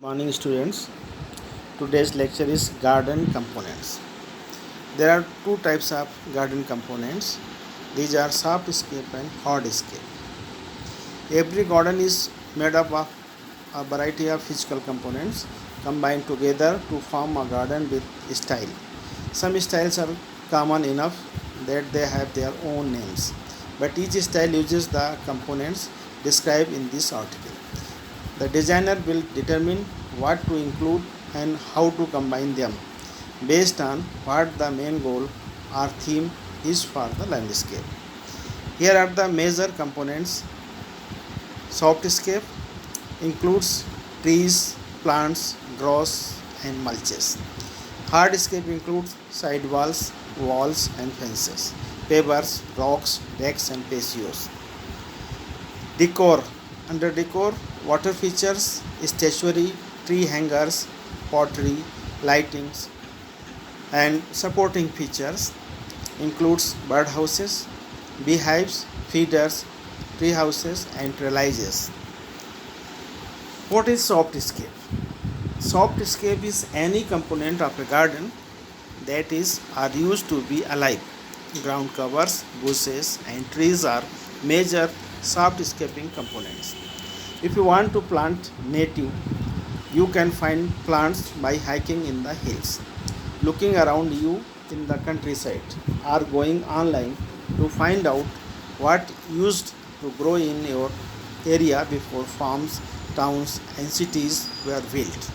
Morning students. Today's lecture is garden components. There are two types of garden components. These are soft scape and hard scape. Every garden is made up of a variety of physical components combined together to form a garden with style. Some styles are common enough that they have their own names, but each style uses the components described in this article. The designer will determine what to include and how to combine them based on what the main goal or theme is for the landscape. Here are the major components. Softscape includes trees, plants, grass, and mulches. Hardscape includes sidewalls, walls, and fences, pavers, rocks, decks, and patios. Decor. Under decor, water features, statuary, tree hangers, pottery, lightings, and supporting features includes birdhouses, beehives, feeders, tree houses, and trellises. What is softscape? Softscape is any component of a garden that is are used to be alive. Ground covers, bushes, and trees are major softscaping components. If you want to plant native, you can find plants by hiking in the hills, looking around you in the countryside, or going online to find out what used to grow in your area before farms, towns, and cities were built.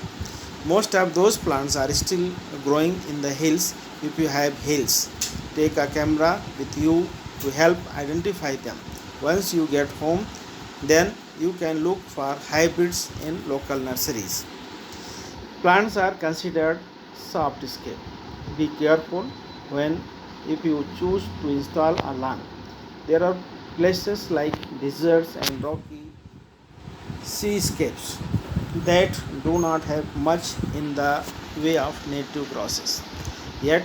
Most of those plants are still growing in the hills if you have hills. Take a camera with you to help identify them. Once you get home, then you can look for hybrids in local nurseries. Plants are considered softscape. Be careful when if you choose to install a lawn. There are places like deserts and rocky seascapes that do not have much in the way of native grasses. Yet,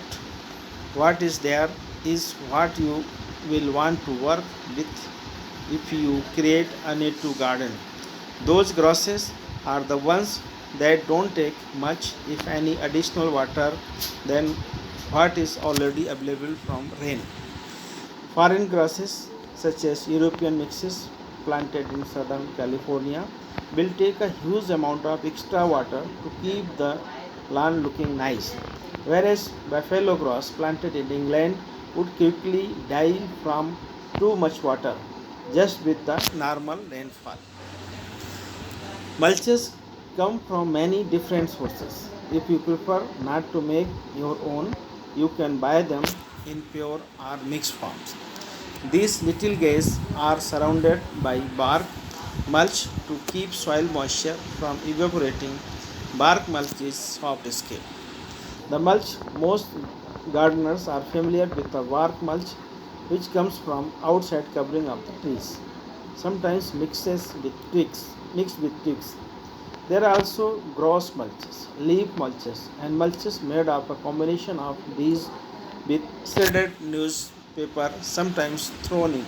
what is there is what you will want to work with if you create a native garden. Those grasses are the ones that don't take much, if any, additional water than what is already available from rain. Foreign grasses, such as European mixes planted in southern California, will take a huge amount of extra water to keep the lawn looking nice, whereas buffalo grass planted in England would quickly die from too much water just with the normal rainfall. Mulches come from many different sources. If you prefer not to make your own, you can buy them in pure or mixed forms. These little guys are surrounded by bark mulch to keep soil moisture from evaporating. Bark mulch is soft escape. The mulch, most gardeners are familiar with the bark mulch, which comes from outside covering of the trees, sometimes mixed with twigs. There are also grass mulches, leaf mulches, and mulches made of a combination of these with shredded newspaper sometimes thrown in.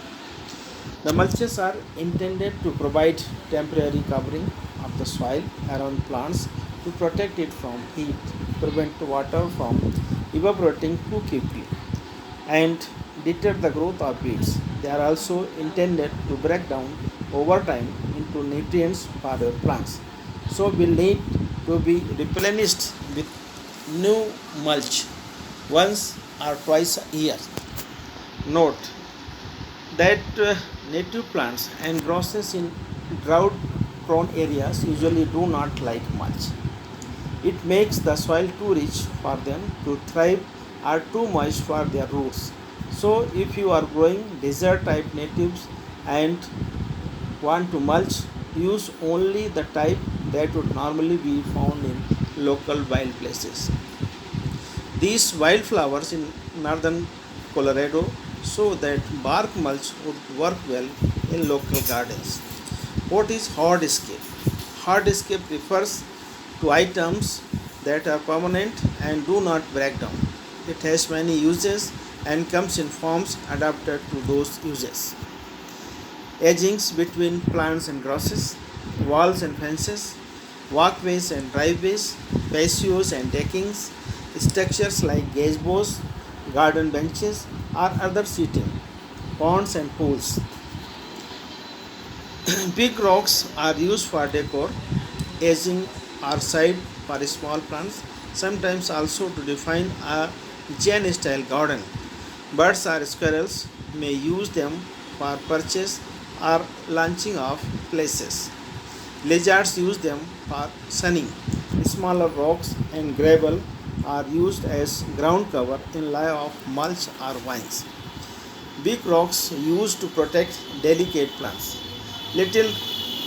The mulches are intended to provide temporary covering of the soil around plants to protect it from heat, prevent water from evaporating too quickly, and deter the growth of weeds. They are also intended to break down over time into nutrients for your plants. So will need to be replenished with new mulch once or twice a year. Note that native plants and grasses in drought prone areas usually do not like mulch. It makes the soil too rich for them to thrive or too moist for their roots. So, if you are growing desert type natives and want to mulch, use only the type that would normally be found in local wild places. These wildflowers in northern Colorado show that bark mulch would work well in local gardens. What is hardscape? Hardscape refers to items that are permanent and do not break down. It has many uses and comes in forms adapted to those uses. Edgings between plants and grasses, walls and fences, walkways and driveways, patios and deckings, structures like gazebos, garden benches, or other seating, ponds and pools. Big rocks are used for decor, edging or side for small plants, sometimes also to define a Jain style garden. Birds or squirrels may use them for purchase or launching of places. Lizards use them for sunning. Smaller rocks and gravel are used as ground cover in lieu of mulch or vines. Big rocks used to protect delicate plants. Little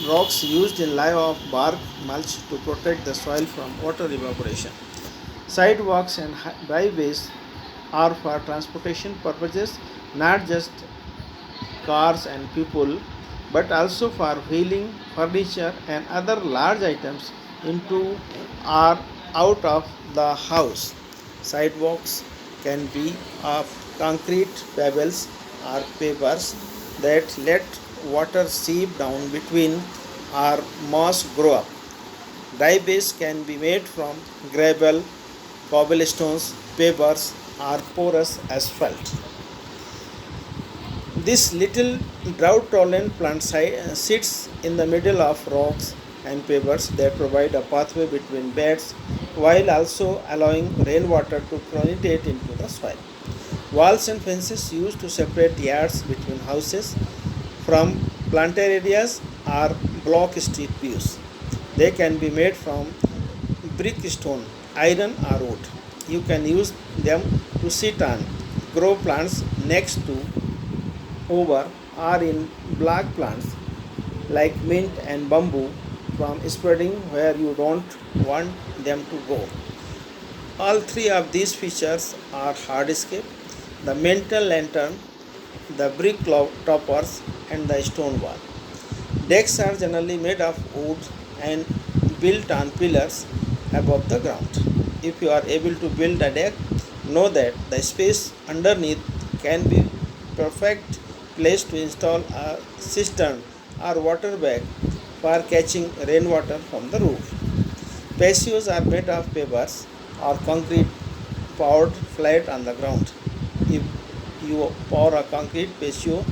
rocks used in lieu of bark mulch to protect the soil from water evaporation. Sidewalks and driveways are for transportation purposes, not just cars and people, but also for wheeling furniture and other large items into or out of the house. Sidewalks can be of concrete pebbles or pavers that let water seep down between or moss grow up. Driveways can be made from gravel, cobblestones, pavers, or porous asphalt. This little drought tolerant plant sits in the middle of rocks and pavers that provide a pathway between beds while also allowing rainwater to penetrate into the soil. Walls and fences used to separate yards between houses from planted areas or block street views. They can be made from brick, stone, iron, or wood. You can use them to sit on, grow plants next to, over, or in black plants like mint and bamboo from spreading where you don't want them to go. All three of these features are hardscape: the mental lantern, the brick toppers, and the stone wall. Decks are generally made of wood and built on pillars above the ground. If you are able to build a deck, know that the space underneath can be perfect place to install a cistern or water bag for catching rainwater from the roof. Patios are made of pavers or concrete poured flat on the ground. If you pour a concrete patio,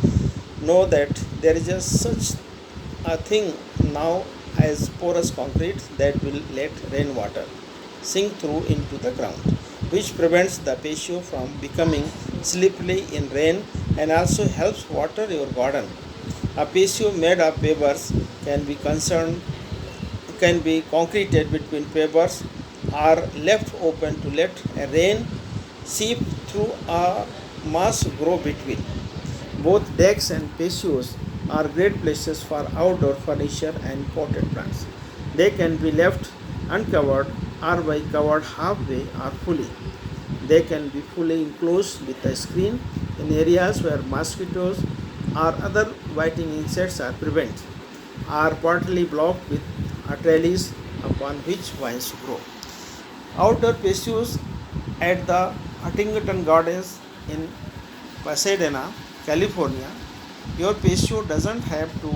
know that there is such a thing now as porous concrete that will let rainwater sink through into the ground, which prevents the patio from becoming slippery in rain and also helps water your garden. A patio made of pavers can be concreted between pavers or left open to let rain seep through a moss grow between. Both decks and patios are great places for outdoor furniture and potted plants. They can be left uncovered or by covered halfway or fully. They can be fully enclosed with a screen in areas where mosquitoes or other biting insects are prevented, or partly blocked with a trellis upon which vines grow. Outdoor patios at the Huntington Gardens in Pasadena, California. Your patio doesn't have to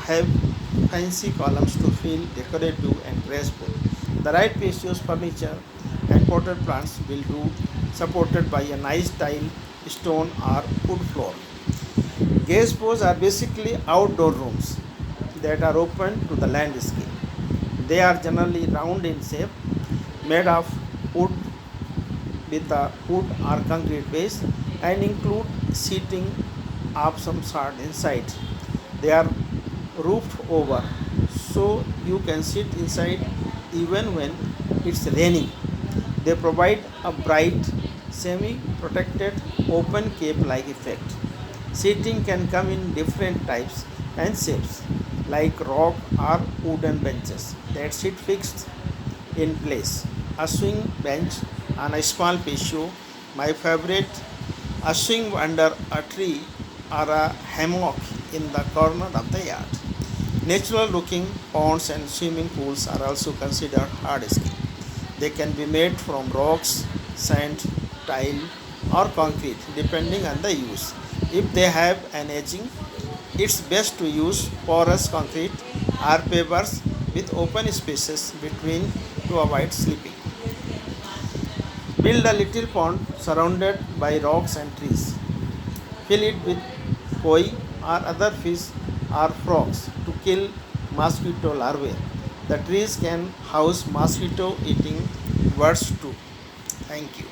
have fancy columns to feel decorative and graceful. The right patio's furniture and potted plants will do, supported by a nice tile, stone, or wood floor. Gazebos are basically outdoor rooms that are open to the landscape. They are generally round in shape, made of wood with a wood or concrete base, and include seating of some sort inside. They are roofed over so you can sit inside even when it's raining. They provide a bright, semi protected, open cape like effect. Seating can come in different types and shapes, like rock or wooden benches that sit fixed in place. A swing bench on a small patio, my favorite, a swing under a tree, or a hammock in the corner of the yard. Natural looking ponds and swimming pools are also considered hardscape. They can be made from rocks, sand, tile, or concrete depending on the use. If they have an edging, it's best to use porous concrete or pavers with open spaces between to avoid slipping. Build a little pond surrounded by rocks and trees. Fill it with koi or other fish or frogs to kill mosquito larvae. The trees can house mosquito eating birds too. Thank you.